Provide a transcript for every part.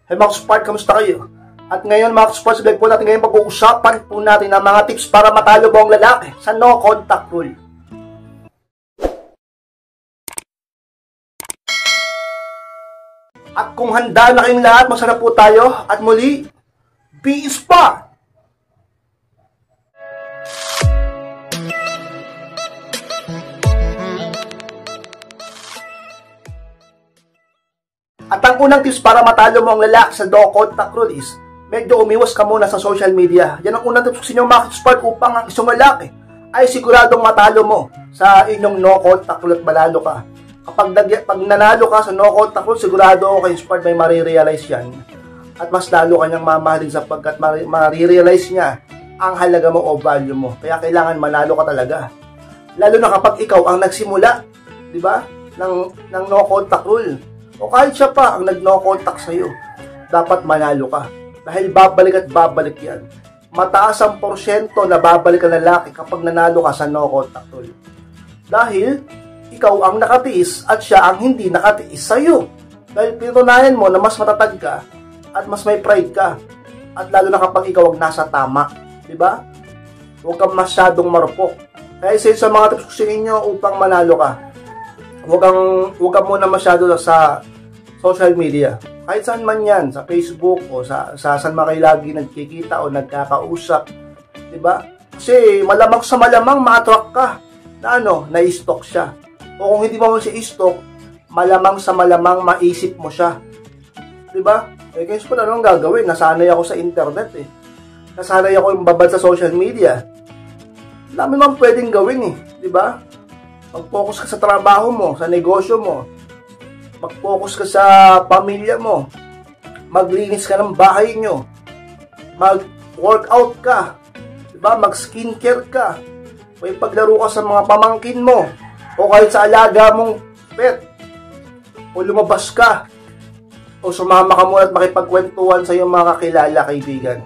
Hey mga Spark, kamusta kayo? At ngayon mga Spark, vlog po natin ngayon pag-uusapan po natin ang mga tips para matalo mo ang lalaki sa no contact rule. At kung handa na kayong lahat, masarap po tayo. At muli, be Spark! At ang unang tips para matalo mo ang lalaki sa no contact rule is medyo umiwas ka muna sa social media. Yan ang unang tips sa inyo mga Spark upang ang isang lalaki ay siguradong matalo mo sa inyong no contact rule at malalo ka. Pag nanalo ka sa no contact rule, sigurado ako kay Spark may marirealize yan. At mas lalo kanyang mamahalin sapagkat marirealize niya ang halaga mo o value mo. Kaya kailangan manalo ka talaga. Lalo na kapag ikaw ang nagsimula, di ba, ng no contact rule. O kahit siya pa ang nag-no contact sa'yo, dapat manalo ka. Dahil babalik at babalik yan. Mataas ang porsyento na babalik ang lalaki kapag nanalo ka sa no contact rule. Dahil ikaw ang nakatiis at siya ang hindi nakatiis sa'yo. Dahil pinunayan mo na mas matatag ka at mas may pride ka. At lalo na kapag ikaw ang nasa tama. Diba? Huwag kang masyadong marupok. Kaya isa sa mga tips ko sa inyo upang manalo ka. Huwag kang muna masyado sa social media. Kahit saan man yan, sa Facebook o sa saan man kayo lagi nagkikita o nagkakausap. Diba? Kasi malamang sa malamang ma-attract ka na na-stalk siya. O kung hindi mo siya i-stalk, malamang sa malamang maisip mo siya. Diba? Eh kaya po anong gagawin? Nasanay ako sa internet eh. Nasanay ako yung babad sa social media. Dami naman pwedeng gawin eh. Diba? Mag-focus ka sa trabaho mo, sa negosyo mo. Mag-focus ka sa pamilya mo. Maglinis ka ng bahay nyo. Mag-workout ka. Diba? Mag-skincare ka. O paglaro ka sa mga pamangkin mo. O kahit sa alaga mong pet. O lumabas ka. O sumama ka muna at makipagkwentuhan sa iyong mga kakilala, kaibigan.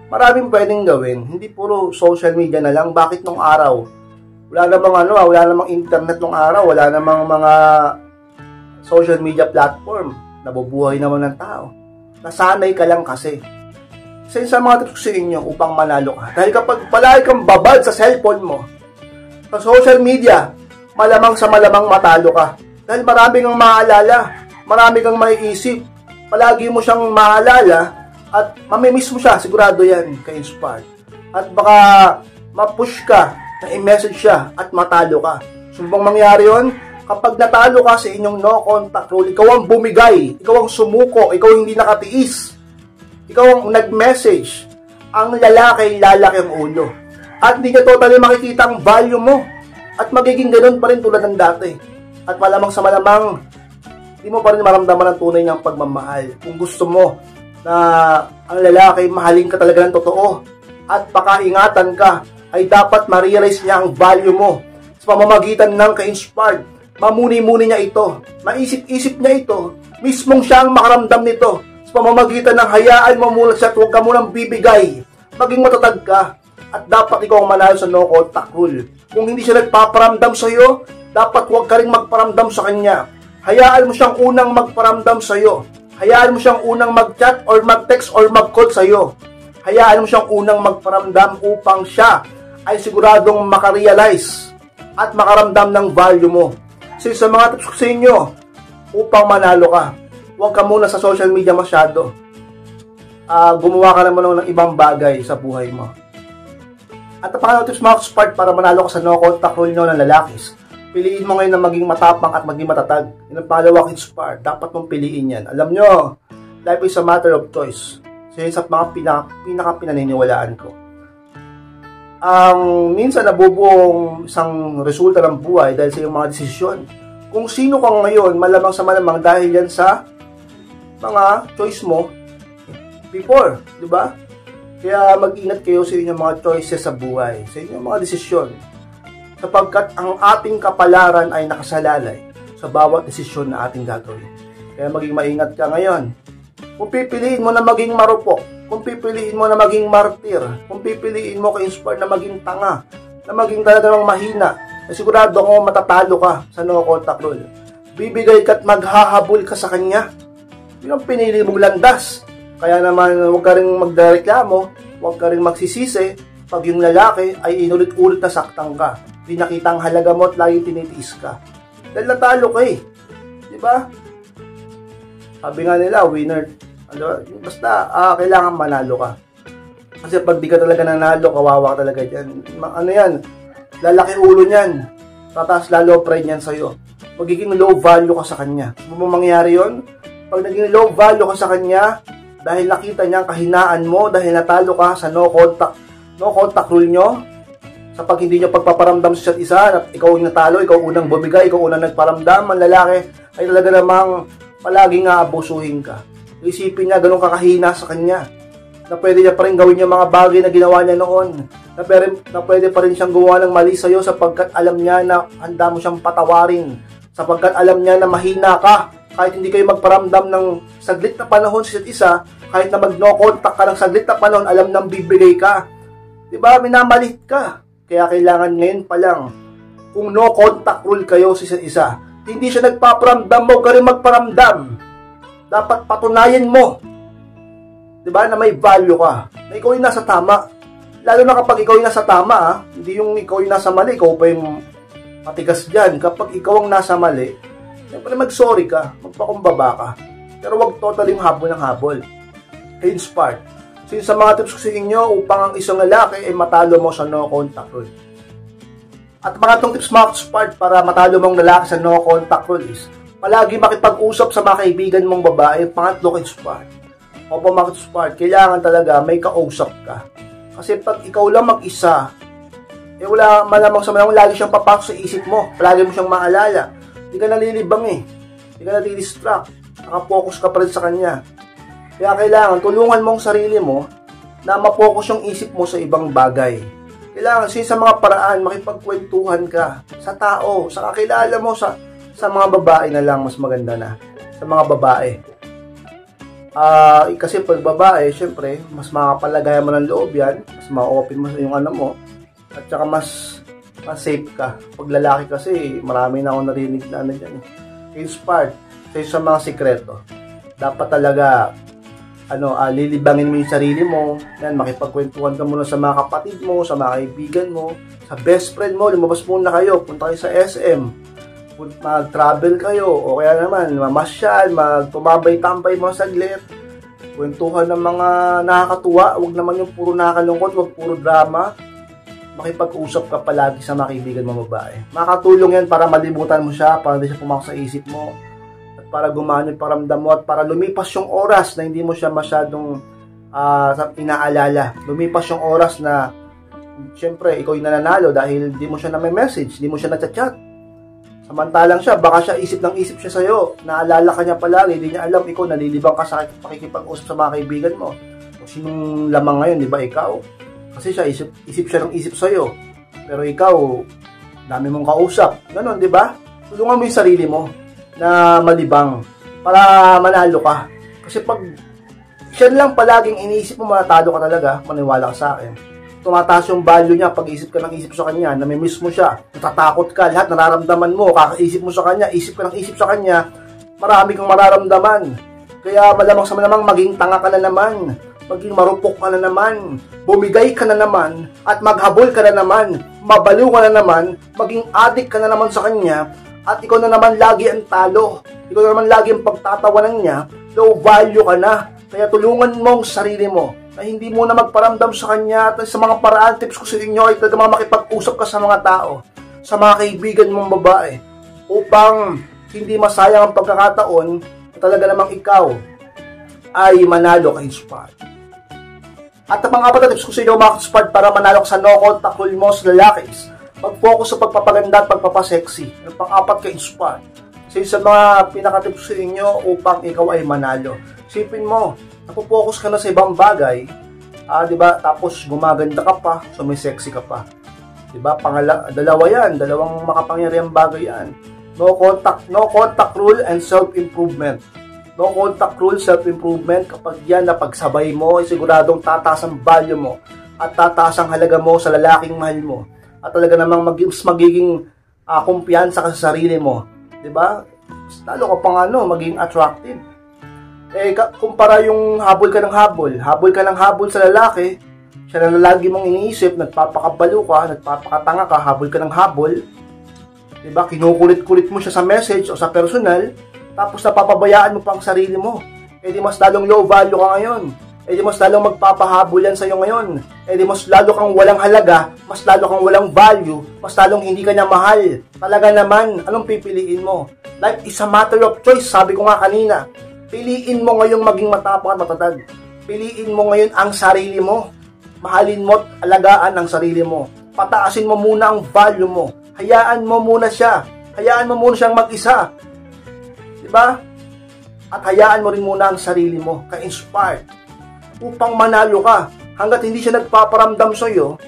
Maraming pwedeng gawin. Hindi puro social media na lang. Bakit nung araw? Wala namang internet nung araw, wala namang mga social media platform. Nabubuhay naman ng tao. Nasanay ka lang kasi. Sa mga tips sa inyo upang manalo ka. Dahil kapag palagi kang babad sa cellphone mo, sa social media, malamang sa malamang matalo ka. Dahil marami kang maaalala, marami kang maiisip, palagi mo siyang maalala, at mamimiss mo siya, sigurado yan, kay Spark. At baka mapush ka, na i-message siya at matalo ka. Sumbang mangyari yun, kapag natalo ka sa inyong no contact rule, ikaw ang bumigay, ikaw ang sumuko, ikaw hindi nakatiis, ikaw ang nag-message, ang lalaki lalaki ang ulo. At hindi niya totally makikita ang value mo. At magiging ganun pa rin tulad ng dati. At malamang sa malamang, hindi mo pa rin maramdaman ang tunay niyang pagmamahal. Kung gusto mo na ang lalaki mahalin ka talaga ng totoo at pakaingatan ka, ay dapat ma-realize niya ang value mo sa pamamagitan ng ka-inspired. Mamuni-muni niya ito. Maisip-isip niya ito. Mismong siya ang makaramdam nito sa pamamagitan ng hayaan mo muna siya at huwag ka munang bibigay. Maging matatag ka. At dapat ikaw ang manalo sa no contact rule. Kung hindi siya nagpaparamdam sa iyo, dapat huwag ka rin magparamdam sa kanya. Hayaan mo siyang unang magparamdam sa iyo. Hayaan mo siyang unang mag-chat or mag-text or mag-call sa iyo. Hayaan mo siyang unang magparamdam upang siya ay siguradong makarealize at makaramdam ng value mo. So sa mga tips ko sa inyo, upang manalo ka, huwag ka muna sa social media masyado. Gumawa ka naman ng ibang bagay sa buhay mo. At ang pangalawang tips mga Spark para manalo ka sa no contact rule nyo ng lalakis, piliin mo ngayon na maging matapang at maging matatag. Yan ang pangalawang Spark, dapat mong piliin yan. Alam nyo, life is a matter of choice. So yun sa mga pinaka-pinaniniwalaan ko. Ang minsan nabubuong isang resulta ng buhay dahil sa iyong mga desisyon. Kung sino ka ngayon, malamang sa malamang dahil yan sa mga choice mo before, di ba? Kaya mag-ingat kayo sa inyong mga choices sa buhay, sa inyong mga desisyon. Sapagkat ang ating kapalaran ay nakasalalay sa bawat desisyon na ating gagawin. Kaya maging maingat ka ngayon. Kung pipiliin mo na maging marupok, kung pipiliin mo na maging martir, kung pipiliin mo ka-inspire na maging tanga, na maging talagang mahina, na sigurado ako matatalo ka sa no contact rule. Bibigay ka at maghahabol ka sa kanya. Yun ang pinili mong landas. Kaya naman, huwag ka rin magreklamo, huwag ka rin magsisisi pag yung lalaki ay inulit-ulit na saktang ka. Di nakita ang halaga mo at laging tinitiis ka. Dahil natalo ka eh. Diba? Sabi nga nila, winner. Basta, kailangan manalo ka. Kasi pag di ka talaga nanalo, kawawa ka talaga dyan. Ano yan? Lalaki ulo niyan. Tataas lalo pride niyan sa'yo. Magiging low value ka sa kanya. Ano mo mangyayari yun? Pag naging low value ka sa kanya, dahil nakita niya ang kahinaan mo, dahil natalo ka sa no contact rule nyo, sa pag hindi nyo pagpaparamdam sa isa't isa, at ikaw yung natalo, ikaw unang bumigay, ikaw unang nagparamdam, ang lalaki ay talaga namang palaging aabusuhin ka. Isipin niya ganun kakahina sa kanya, na pwede niya pa rin gawin yung mga bagay na ginawa niya noon, na pwede pa rin siyang gumawa ng mali sa'yo sapagkat alam niya na handa mo siyang patawarin, sapagkat alam niya na mahina ka. Kahit hindi kayo magparamdam ng saglit na panahon sa isa't isa, kahit na mag-no contact ka ng saglit na panahon, alam nang bibigay ka. Diba? Minamalit ka. Kaya kailangan ngayon pa lang, kung no contact rule kayo sa isa't isa, hindi siya nagpaparamdam mo, ka rin magparamdam. Dapat patunayan mo, diba, na may value ka, na ikaw yung nasa tama. Lalo na kapag ikaw yung nasa tama, hindi yung ikaw yung nasa mali, ikaw pa yung matigas dyan. Kapag ikaw ang nasa mali, siyempre mag-sorry ka, magpakumbaba ka. Pero wag totally habol ng habol. Hence part. So sa mga tips ko sa inyo upang ang isang lalaki ay matalo mo sa no contact rule. At mga itong tips mga part para matalo mong lalaki sa no contact rule is palagi makipag-usap sa mga kaibigan mong babae. Pangatlo tips part. Opo mga tips part, kailangan talaga may kausap ka. Kasi pag ikaw lang mag-isa, wala malamang sa malamang lagi siyang papasok sa isip mo. Palagi mo siyang maalala. Hindi ka nalilibang eh. Hindi ka nadidistract. Nakapokus ka pa rin sa kanya. Kaya kailangan tulungan mo ang sarili mo na mapokus yung isip mo sa ibang bagay. Kailangan sa mga paraan makipagkwentuhan ka sa tao, sa kakilala mo, sa mga babae na lang mas maganda na. Sa mga babae. Kasi pag babae, syempre, mas makapalagayan mo ng loob yan, mas ma-open mo yung ano mo, at saka mas safe ka. Pag lalaki kasi, marami na akong narinig na ano dyan. Inspired sa mga sikreto. Dapat talaga, lilibangin mo yung sarili mo. Yan, makipagkwentuhan ka muna sa mga kapatid mo, sa mga kaibigan mo, sa best friend mo. Lumabas muna kayo, punta kayo sa SM. Mag-travel kayo, o kaya naman, mamasyal, magtumabay-tambay mo saglit. Kwentuhan ng mga nakakatuwa. Huwag naman yung puro nakakalungkot, huwag puro drama. Makipag-usap ka palagi sa mga kaibigan mo babae. Makatulong yan para malimutan mo siya, para hindi siya pumasok sa isip mo, at para gumana yung paramdam mo, at para lumipas yung oras na hindi mo siya masyadong inaalala. Lumipas yung oras na syempre, ikaw yung nananalo dahil hindi mo siya na-message, hindi mo siya na-chat. Samantalang siya, baka siya isip siya sa'yo, naalala ka niya palagi, hindi niya alam, ikaw nalilibang ka sa pakikipag-usap sa mga kaibigan mo. O sinong lamang ngayon, di ba ikaw? Kasi siya, isip siya ng isip sa'yo. Pero ikaw, dami mong kausap. Ganon, di ba? Tulungan mo yung sarili mo na malibang para manalo ka. Kasi pag siya lang palaging iniisip mo, matalo ka talaga, maniwala ka sa akin. Tumataas yung value niya pag isip ka ng isip sa kanya, namimiss mo siya, natatakot ka, lahat nararamdaman mo, kakaisip mo sa kanya, isip ka ng isip sa kanya, marami kang mararamdaman. Kaya malamang sa malamang maging tanga ka na naman, maging marupok ka na naman, bumigay ka na naman, at maghabol ka na naman, mabaliw ka na naman, maging addict ka na naman sa kanya, at ikaw na naman lagi ang talo, ikaw na naman lagi ang pagtatawanan niya, low value ka na. Kaya tulungan mo ang sarili mo na hindi mo na magparamdam sa kanya. At sa mga paraan, tips ko sa inyo ay talaga makipag-usap ka sa mga tao, sa mga kaibigan mong babae, upang hindi masayang ang pagkakataon na talaga namang ikaw ay manalo kay Spud. At ang mga apat na tips ko sa inyo mga Spud para manalo ka sa no contact rule mo sa lalakis, mag-focus sa pagpapaganda at pagpapasexy. Ang pang-apat kay Spud. Sa mga pinaka-tips sa inyo upang ikaw ay manalo. Isipin mo, napopokus ka na sa ibang bagay, diba? Tapos gumaganda ka pa, so may sexy ka pa. Diba? Dalawa yan, dalawang makapangyarihang bagay yan. No contact rule and self-improvement. No contact rule, self-improvement, kapag yan napagsabay mo, siguradong tataas ang value mo at tataas ang halaga mo sa lalaking mahal mo. At talaga namang magiging kumpiyansa ka sa sarili mo. Diba? Lalo ka pang maging attractive. Kumpara yung habol ka ng habol sa lalaki, siya na lagi mong iniisip, nagpapakabalo ka, nagpapakatanga ka, habol ka ng habol, diba? Kinukulit-kulit mo siya sa message o sa personal, tapos napapabayaan mo pa ang sarili mo. Di mas lalong low value ka ngayon. Di mas lalong magpapahabol yan sa'yo ngayon. Di mas lalo kang walang halaga, mas lalo kang walang value, mas lalong hindi ka niya mahal. Talaga naman, anong pipiliin mo? Life is a matter of choice, sabi ko nga kanina. Piliin mo ngayong maging matapang at matatag. Piliin mo ngayon ang sarili mo. Mahalin mo at alagaan ang sarili mo. Pataasin mo muna ang value mo. Hayaan mo muna siya. Hayaan mo muna siyang mag-isa. Diba? At hayaan mo rin muna ang sarili mo, ka-inspired, upang manalo ka. Hanggat hindi siya nagpaparamdam sa'yo,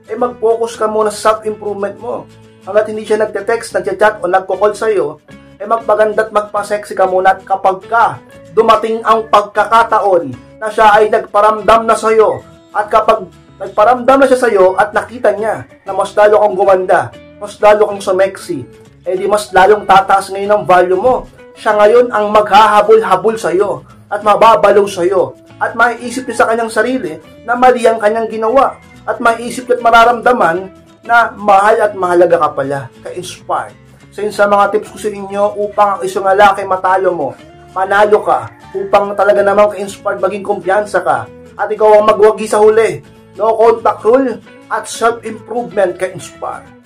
mag-focus ka muna sa self-improvement mo. Hanggat hindi siya nagte-text, nagchat-chat o nagko-call sa'yo, magpaganda at magpa-sexy ka muna. At kapag ka dumating ang pagkakataon na siya ay nagparamdam na sa'yo, at kapag nagparamdam na siya sa'yo at nakita niya na mas lalo kang gumanda, mas lalo kang sumexy, di mas lalong tataas ngayon ang value mo. Siya ngayon ang maghahabol-habol sa'yo at mababalaw sa'yo. At maiisip niya sa kanyang sarili na mali ang kanyang ginawa. At maiisip niya at mararamdaman na mahal at mahalaga ka pala, ka-inspired. So yun sa mga tips ko sa inyo upang ang isang lalaki matalo mo, manalo ka, upang talaga namang ka-inspired, maging kumpiyansa ka, at ikaw ang magwagi sa huli. No contact rule at self-improvement, ka-inspired.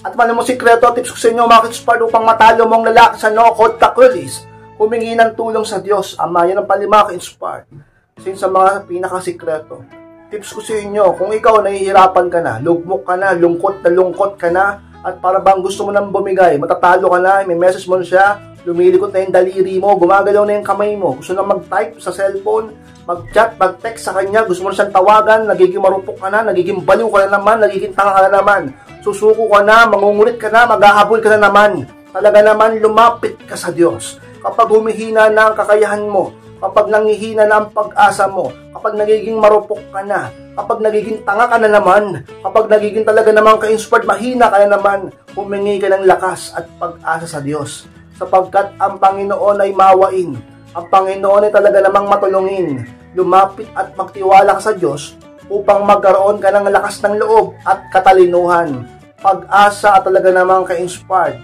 At man mo sikreto, tips ko sa inyo mga ka-inspired upang matalo mong lalaki sa no contact rule is humingi ng tulong sa Diyos Ama. Yan ang palima, ka-inspired. So yun sa mga pinakasikreto. Tips ko sa inyo, kung ikaw nahihirapan ka na, lugmok ka na lungkot ka na, at para bang gusto mo nang bumigay, matatalo ka na, may message mo na siya, lumilikot na yung daliri mo, gumagalaw na yung kamay mo, gusto na mag-type sa cellphone, mag-chat, mag-text sa kanya, gusto mo na siyang tawagan, nagiging marupok ka na, nagiging baliw ka na naman, nagiging tanga ka na naman, susuko ka na, mangungulit ka na, maghahabol ka na naman. Talaga naman, lumapit ka sa Diyos. Kapag humihina na ang kakayahan mo, kapag nangihina na ang pag-asa mo, kapag nagiging marupok ka na, kapag nagiging tanga ka na naman, kapag nagiging talaga namang ka-inspired, mahina ka na naman, humingi ka ng lakas at pag-asa sa Diyos. Sapagkat ang Panginoon ay mawain, ang Panginoon ay talaga namang matulungin. Lumapit at magtiwala ka sa Diyos upang magkaroon ka ng lakas ng loob at katalinuhan, pag-asa at talaga namang ka-inspired,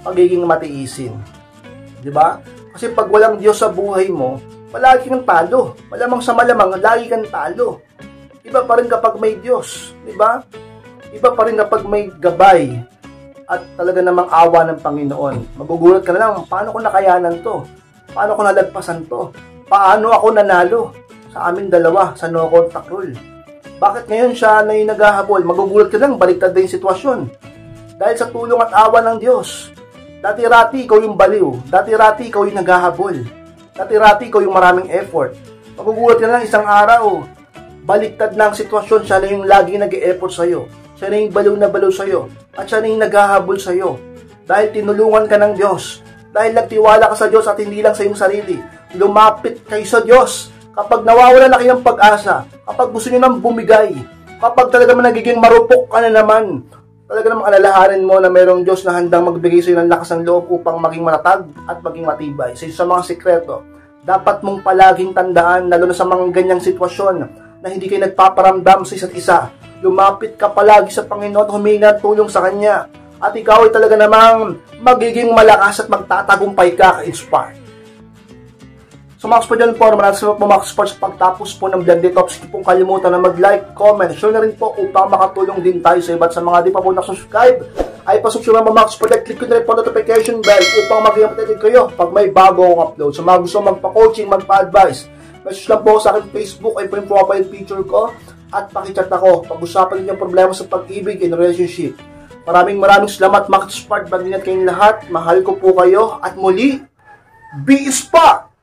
pagiging matiisin. Diba? Kasi pag walang Diyos sa buhay mo, palagi kang talo. Malamang sa malamang, lagi kang talo. Iba pa rin kapag may Diyos. Diba? Iba pa rin kapag may gabay at talaga namang awa ng Panginoon. Magugulat ka na lang, paano ko nakayanan to? Paano ko nalagpasan to? Paano ako nanalo sa aming dalawa sa no contact rule? Bakit ngayon siya na yung naghahabol? Magugulat ka lang, baliktad na yung sitwasyon. Dahil sa tulong at awa ng Diyos. Dati-rati ikaw yung baliw. Dati-rati ikaw yung naghahabol. Dati-rati ikaw yung maraming effort. Magugulat ka lang isang araw. Baliktad na ang sitwasyon. Siya na yung lagi nag-e-effort sa'yo. Siya na yung baliw na baliw sa'yo. At siya na yung naghahabol sa'yo. Dahil tinulungan ka ng Diyos. Dahil nagtiwala ka sa Diyos at hindi lang sa iyong sarili. Lumapit kayo sa Diyos. Kapag nawawala na kayo ng pag-asa, kapag gusto nyo nang bumigay, kapag talaga naman nagiging marupok ka na naman, talaga namang alalahanin mo na mayroong Diyos na handang magbigay sa iyo ng lakas ng loob upang maging matatag at maging matibay. Sa mga sikreto, dapat mong palaging tandaan, lalo na sa mga ganyang sitwasyon na hindi kayo nagpaparamdam sa isa't isa. Lumapit ka palagi sa Panginoon, humingi ng tulong sa Kanya. At ikaw ay talaga namang magiging malakas at magtatagumpay ka, ka-inspired. So mga kapatid po, maraming salamat po mga kapatid sa pagtapos po ng vlog dito. Sige pong kalimutan na mag-like, comment, share na rin po upang makatulong din tayo sa iba. At sa mga di pa po nakasubscribe, ay pasubscribe mga kapatid. Click ko na rin po notification bell upang maging updated kayo pag may bago akong upload. So mga gusto magpa-coaching, magpa-advise, message lang po sa akin Facebook, ay po yung profile picture ko at pakichat ako. Pag-usapan niyo yung problema sa pag-ibig and relationship. Maraming salamat mga kapatid. Mag-ingat kayong lahat. Mahal ko po kayo at muli, be inspired!